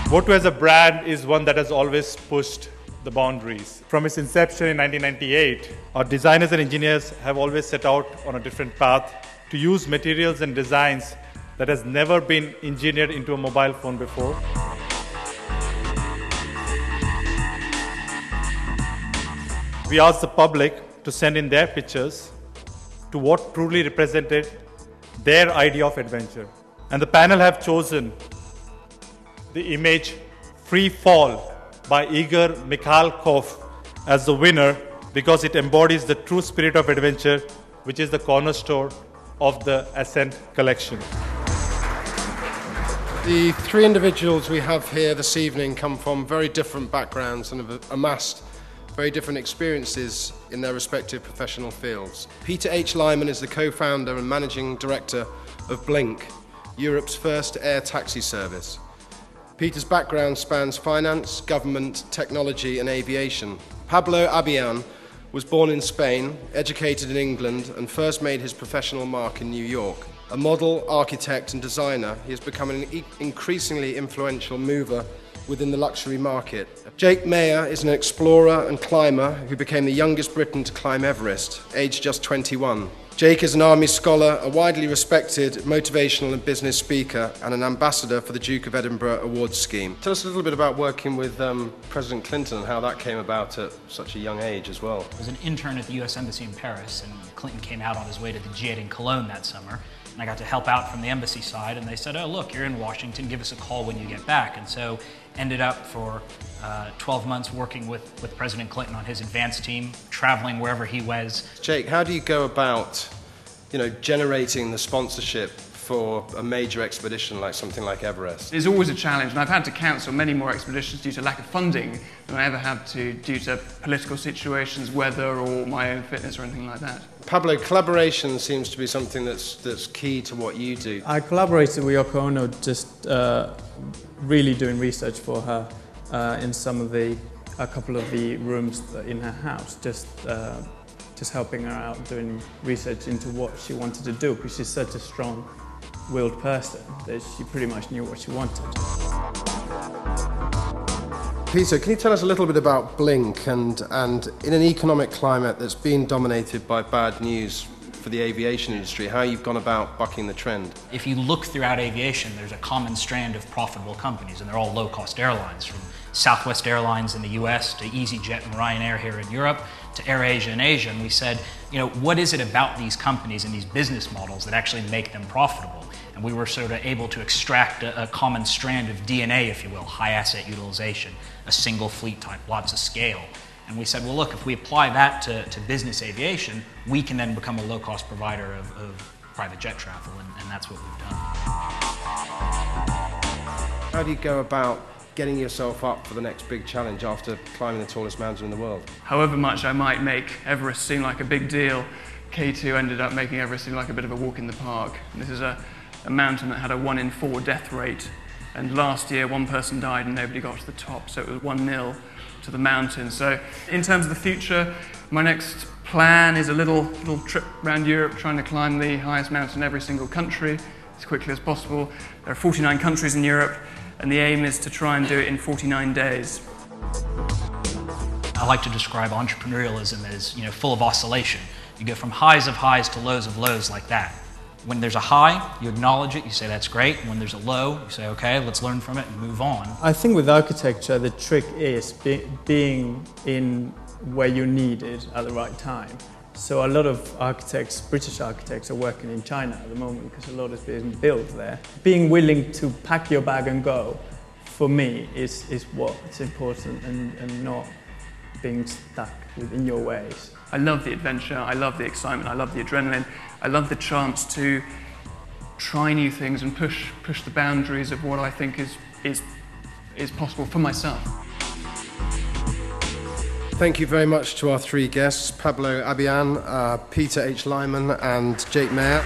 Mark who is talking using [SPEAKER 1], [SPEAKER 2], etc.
[SPEAKER 1] Vertu as a brand is one that has always pushed the boundaries. From its inception in 1998, our designers and engineers have always set out on a different path to use materials and designs that has never been engineered into a mobile phone before. We asked the public to send in their pictures to what truly represented their idea of adventure. And the panel have chosen the image Free Fall by Igor Mikhalkov as the winner because it embodies the true spirit of adventure, which is the cornerstone of the Ascent collection.
[SPEAKER 2] The three individuals we have here this evening come from very different backgrounds and have amassed very different experiences in their respective professional fields. Peter H. Lyman is the co-founder and managing director of Blink, Europe's first air taxi service. Peter's background spans finance, government, technology and aviation. Pablo Abian was born in Spain, educated in England and first made his professional mark in New York. A model, architect and designer, he has become an increasingly influential mover within the luxury market. Jake Mayer is an explorer and climber who became the youngest Briton to climb Everest, aged just 21. Jake is an Army scholar, a widely respected motivational and business speaker, and an ambassador for the Duke of Edinburgh Awards scheme. Tell us a little bit about working with President Clinton and how that came about at such a young age as well.
[SPEAKER 3] I was an intern at the US Embassy in Paris, and Clinton came out on his way to the G8 in Cologne that summer. And I got to help out from the embassy side, and they said, oh, look, you're in Washington, give us a call when you get back. And so ended up for 12 months working with President Clinton on his advance team, traveling wherever he was.
[SPEAKER 2] Jake, how do you go about, generating the sponsorship for a major expedition like something like Everest?
[SPEAKER 4] It's always a challenge, and I've had to cancel many more expeditions due to lack of funding than I ever had to due to political situations, weather, or my own fitness or anything like that.
[SPEAKER 2] Pablo, collaboration seems to be something that's key to what you do.
[SPEAKER 5] I collaborated with Yoko Ono, just really doing research for her in a couple of the rooms in her house, just helping her out doing research into what she wanted to do, because she's such a strong-willed person that she pretty much knew what she wanted.
[SPEAKER 2] Peter, can you tell us a little bit about Blink and in an economic climate that's been dominated by bad news for the aviation industry, how you've gone about bucking the trend?
[SPEAKER 3] If you look throughout aviation, there's a common strand of profitable companies, and they're all low-cost airlines, from Southwest Airlines in the US to EasyJet and Ryanair here in Europe to AirAsia in Asia. And we said, what is it about these companies and these business models that actually make them profitable? And we were sort of able to extract a common strand of DNA, if you will, high asset utilization, a single fleet type, lots of scale. And we said, well, look, if we apply that to business aviation, we can then become a low-cost provider of private jet travel, and that's what we've done.
[SPEAKER 2] How do you go about getting yourself up for the next big challenge after climbing the tallest mountain in the world?
[SPEAKER 4] However much I might make Everest seem like a big deal, K2 ended up making Everest seem like a bit of a walk in the park. And this is a mountain that had a 1 in 4 death rate. And last year, one person died and nobody got to the top, so it was 1-0 to the mountain. So in terms of the future, my next plan is a little trip around Europe, trying to climb the highest mountain in every single country as quickly as possible. There are 49 countries in Europe, and the aim is to try and do it in 49 days.
[SPEAKER 3] I like to describe entrepreneurialism as, full of oscillation. You go from highs of highs to lows of lows like that. When there's a high, you acknowledge it, you say that's great. When there's a low, you say, okay, let's learn from it and move on.
[SPEAKER 5] I think with architecture, the trick is being in where you're needed at the right time. So a lot of architects, British architects, are working in China at the moment because a lot is being built there. Being willing to pack your bag and go, for me, is what's important, and not being stuck within your ways.
[SPEAKER 4] I love the adventure, I love the excitement, I love the adrenaline, I love the chance to try new things and push the boundaries of what I think is possible for myself.
[SPEAKER 2] Thank you very much to our three guests, Pablo Abian, Peter H. Lyman and Jake Mayer.